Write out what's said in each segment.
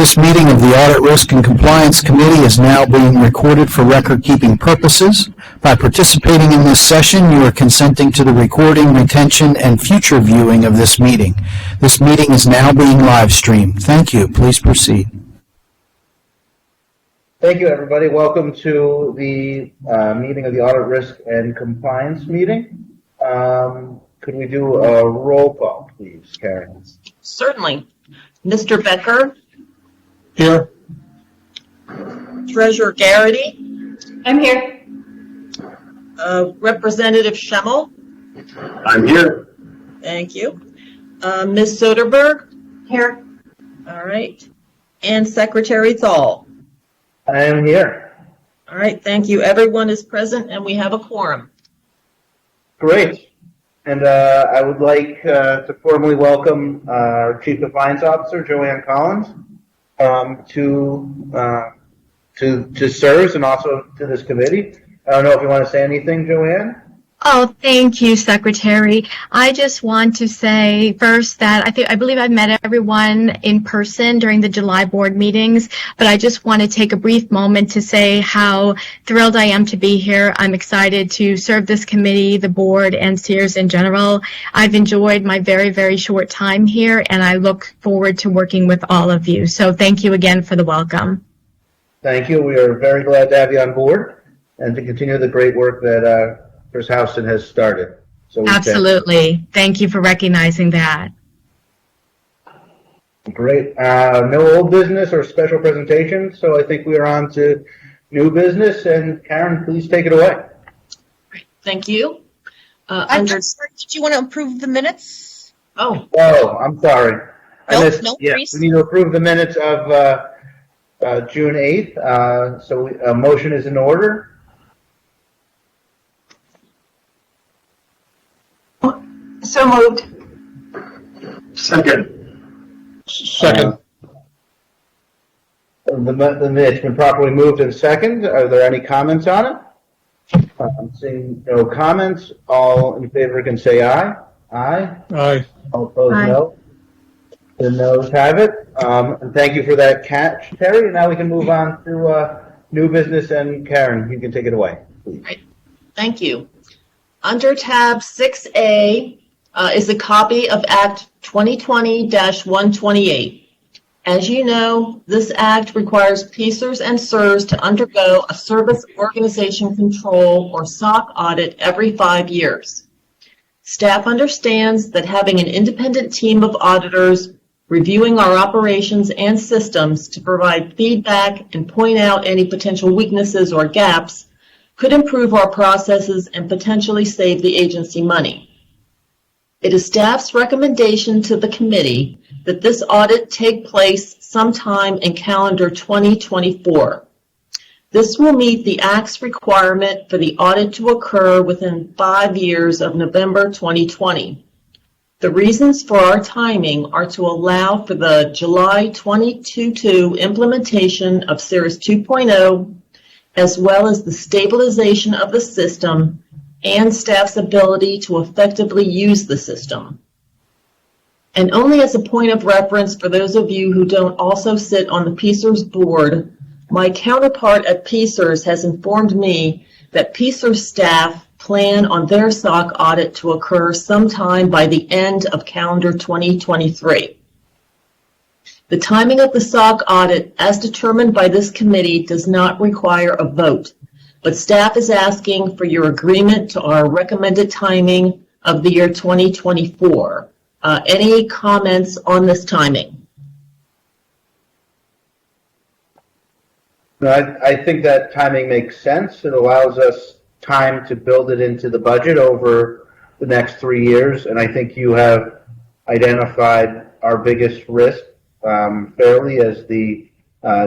This meeting of the Audit Risk and Compliance Committee is now being recorded for record-keeping purposes. By participating in this session, you are consenting to the recording, retention, and future viewing of this meeting. This meeting is now being live-streamed. Thank you. Please proceed. Thank you, everybody. Welcome to the meeting of the Audit Risk and Compliance meeting. Could we do a roll call, please, Karen? Certainly. Mr. Becker? Here. Treasurer Garrity? I'm here. Representative Schemmel? I'm here. Thank you. Ms. Soderberg? Here. All right. And Secretary Thal? I am here. All right. Thank you. Everyone is present and we have a quorum. Great. And I would like to formally welcome our Chief Compliance Officer, Joanne Collins, to serve and also to this committee. I don't know if you want to say anything, Joanne? Oh, thank you, Secretary. I just want to say first that I believe I've met everyone in person during the July board meetings, but I just want to take a brief moment to say how thrilled I am to be here. I'm excited to serve this committee, the board, and Sears in general. I've enjoyed my very, very short time here, and I look forward to working with all of you. So thank you again for the welcome. Thank you. We are very glad to have you on board and to continue the great work that Chris Houston has started. So Absolutely. Thank you for recognizing that. Great. No old business or special presentations, so I think we are on to new business. And Karen, please take it away. Thank you. I'm sorry, did you want to approve the minutes? Oh, I'm sorry. No, yeah, please. we need to approve the minutes of June 8th. So a motion is in order. So moved. Second. It's been properly moved and second. Are there any comments on it? I'm seeing no comments. All in favor can say aye. Aye. Aye. All opposed, Aye. no. The noes have it. And thank you for that catch, Terry. And now we can move on to new business. And Karen, you can take it away, please. right. Thank you. Under tab 6A is a copy of Act 2020-128. As you know, this act requires PCERs and CERS to undergo a Service Organization Control or SOC audit every 5 years. Staff understands that having an independent team of auditors reviewing our operations and systems to provide feedback and point out any potential weaknesses or gaps could improve our processes and potentially save the agency money. It is staff's recommendation to the committee that this audit take place sometime in calendar 2024. This will meet the Act's requirement for the audit to occur within 5 years of November 2020. The reasons for our timing are to allow for the July 2022 implementation of Series 2.0, as well as the stabilization of the system and staff's ability to effectively use the system. And only as a point of reference for those of you who don't also sit on the PCERS board, my counterpart at PCERS has informed me that PCERS staff plan on their SOC audit to occur sometime by the end of calendar 2023. The timing of the SOC audit, as determined by this committee, does not require a vote, but staff is asking for your agreement to our recommended timing of the year 2024. Any comments on this timing? No, I think that timing makes sense. It allows us time to build it into the budget over the next 3 years, and I think you have identified our biggest risk fairly as the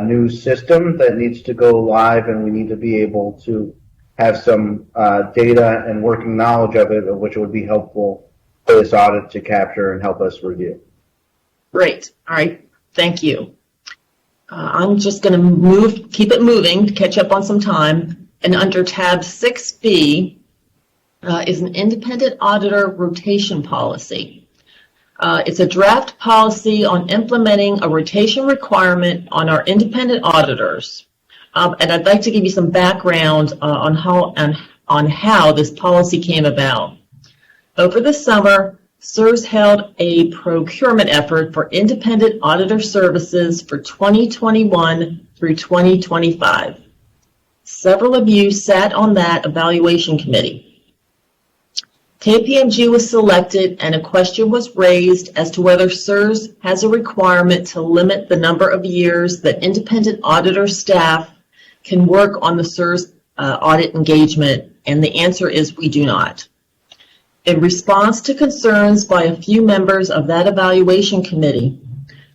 new system that needs to go live, and we need to be able to have some data and working knowledge of it, which would be helpful for this audit to capture and help us review. Great. All right. Thank you. I'm just going to keep it moving to catch up on some time. And under tab 6B is an independent auditor rotation policy. It's a draft policy on implementing a rotation requirement on our independent auditors. And I'd like to give you some background on how this policy came about. Over the summer, SERS held a procurement effort for independent auditor services for 2021 through 2025. Several of you sat on that evaluation committee. KPMG was selected and a question was raised as to whether SERS has a requirement to limit the number of years that independent auditor staff can work on the SERS audit engagement, and the answer is we do not. In response to concerns by a few members of that evaluation committee,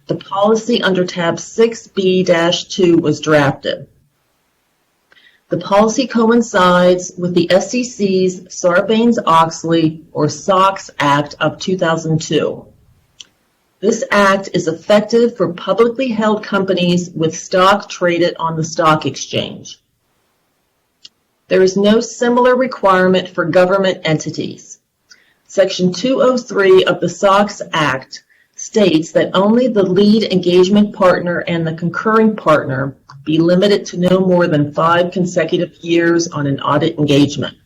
the policy under tab 6B-2 was drafted. The policy coincides with the SEC's Sarbanes-Oxley, or SOX Act of 2002. This act is effective for publicly held companies with stock traded on the stock exchange. There is no similar requirement for government entities. Section 203 of the SOX Act states that only the lead engagement partner and the concurring partner be limited to no more than 5 consecutive years on an audit engagement.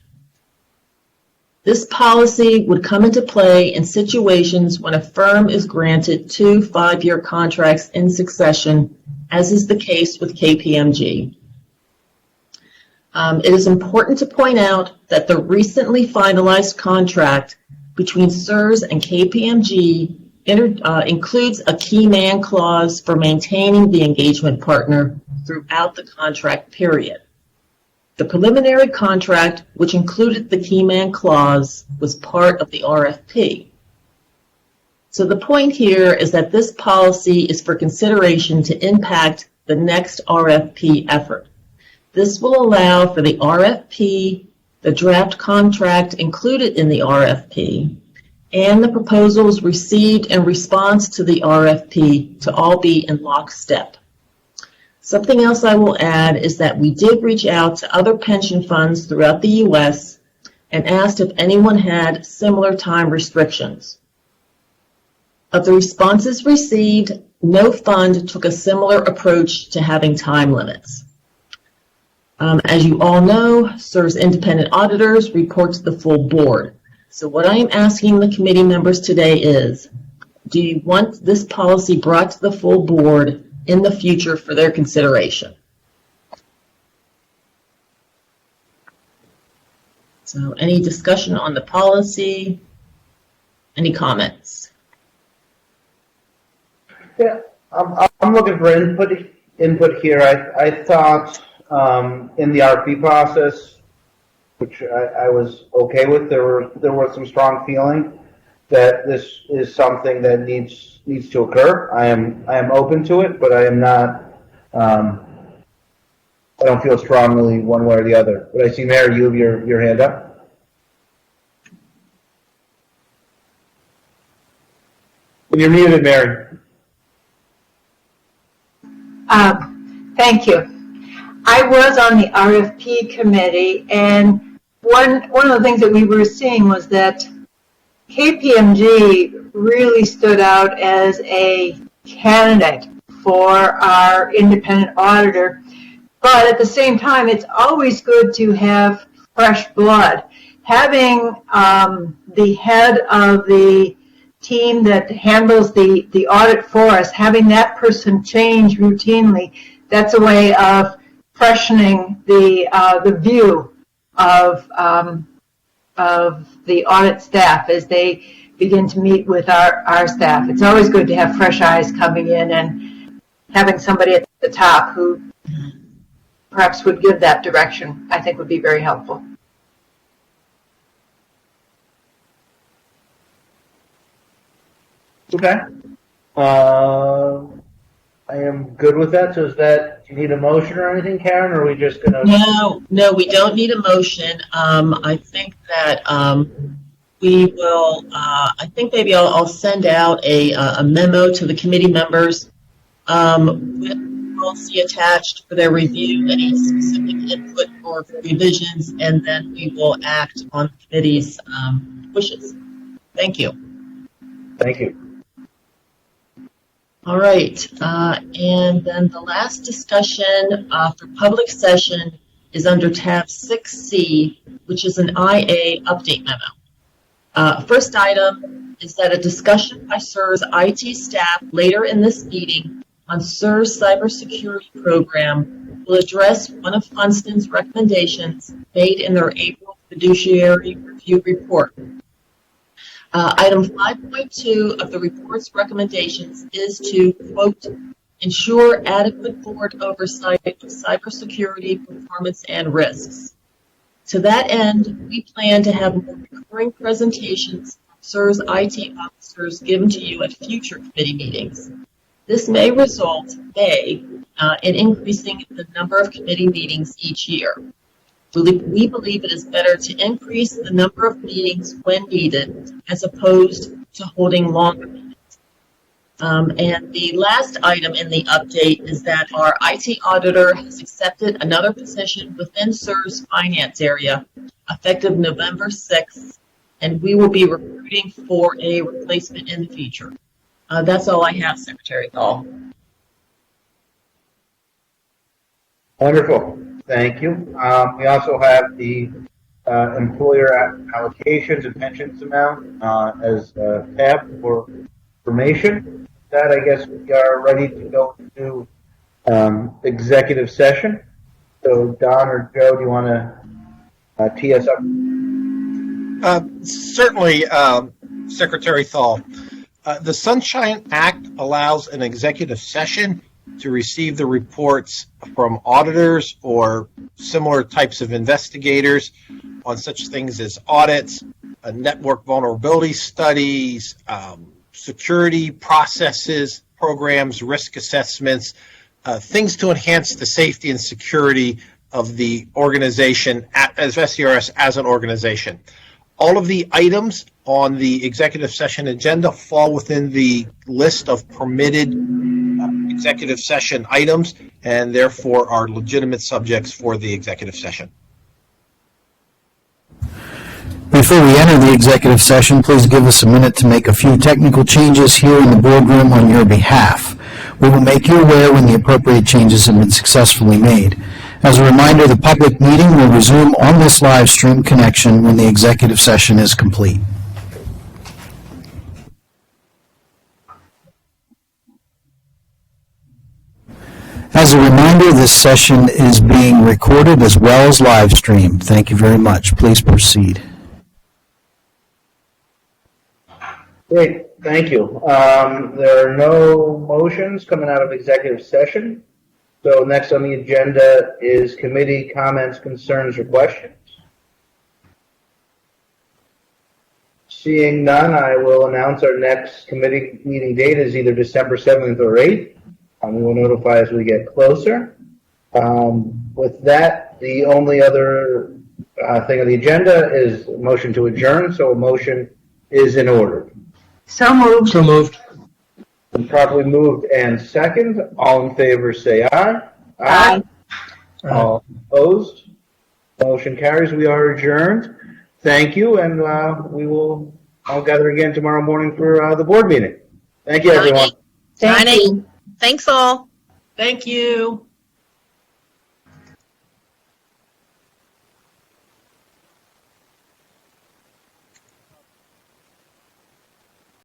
This policy would come into play in situations when a firm is granted 2 5-year contracts in succession, as is the case with KPMG. It is important to point out that the recently finalized contract between SERS and KPMG includes a key man clause for maintaining the engagement partner throughout the contract period. The preliminary contract, which included the key man clause, was part of the RFP. So the point here is that this policy is for consideration to impact the next RFP effort. This will allow for the RFP, the draft contract included in the RFP, and the proposals received in response to the RFP to all be in lockstep. Something else I will add is that we did reach out to other pension funds throughout the U.S. and asked if anyone had similar time restrictions. Of the responses received, no fund took a similar approach to having time limits. As you all know, SERS independent auditors report to the full board. So what I am asking the committee members today is, do you want this policy brought to the full board in the future for their consideration? So any discussion on the policy? Any comments? Yeah, I'm looking for input here. I thought in the RFP process, which I was okay with, there was some strong feeling that this is something that needs to occur. I am open to it, but I am not. I don't feel strongly one way or the other. But I see, Mary, you have your hand up. You're muted, Mary. Thank you. I was on the RFP committee, and one of the things that we were seeing was that KPMG really stood out as a candidate for our independent auditor. But at the same time, it's always good to have fresh blood. Having the head of the team that handles the audit for us, having that person change routinely, that's a way of freshening the view of the audit staff as they begin to meet with our staff. It's always good to have fresh eyes coming in, and having somebody at the top who perhaps would give that direction, I think would be very helpful. Okay. I am good with that. So do you need a motion or anything, Karen, or are we just going to? No, we don't need a motion. I think that we will, I think maybe I'll send out a memo to the committee members with policy attached for their review, any specific input or revisions, and then we will act on the committee's wishes. Thank you. Thank you. All right, and then the last discussion for public session is under tab 6C, which is an IA update memo. First item is that a discussion by SIR's IT staff later in this meeting on SIR's cybersecurity program will address one of Funston's recommendations made in their April fiduciary review report. Item 5.2 of the report's recommendations is to, quote, ensure adequate board oversight of cybersecurity performance and risks. To that end, we plan to have more recurring presentations from SIR's IT officers given to you at future committee meetings. This may result, in increasing the number of committee meetings each year. We believe it is better to increase the number of meetings when needed as opposed to holding longer meetings. And the last item in the update is that our IT auditor has accepted another position within SIR's finance area effective November 6th, and we will be recruiting for a replacement in the future. That's all I have, Secretary Thal. Wonderful. Thank you. We also have the employer allocations and pensions amount as a tab for information. That, I guess, we are ready to go into executive session. So, Don or Joe, do you want to tee us up? Certainly, Secretary Thal. The Sunshine Act allows an executive session to receive the reports from auditors or similar types of investigators on such things as audits, network vulnerability studies, security processes, programs, risk assessments, things to enhance the safety and security of the organization as SCRS as an organization. All of the items on the executive session agenda fall within the list of permitted executive session items and therefore are legitimate subjects for the executive session. Before we enter the executive session, please give us a minute to make a few technical changes here in the boardroom on your behalf. We will make you aware when the appropriate changes have been successfully made. As a reminder, the public meeting will resume on this live stream connection when the executive session is complete. As a reminder, this session is being recorded as well as live streamed. Thank you very much. Please proceed. Great, thank you. There are no motions coming out of executive session. So next on the agenda is committee comments, concerns, or questions. Seeing none, I will announce our next committee meeting date is either December 7th or 8th. We will notify as we get closer. With that, the only other thing on the agenda is a motion to adjourn. So a motion is in order. So moved. So moved. Been properly moved and second. All in favor say aye. Aye. All opposed? Motion carries. We are adjourned. Thank you, and we will all gather again tomorrow morning for the board meeting. Thank you, everyone. Thank you. Thanks all. Thank you.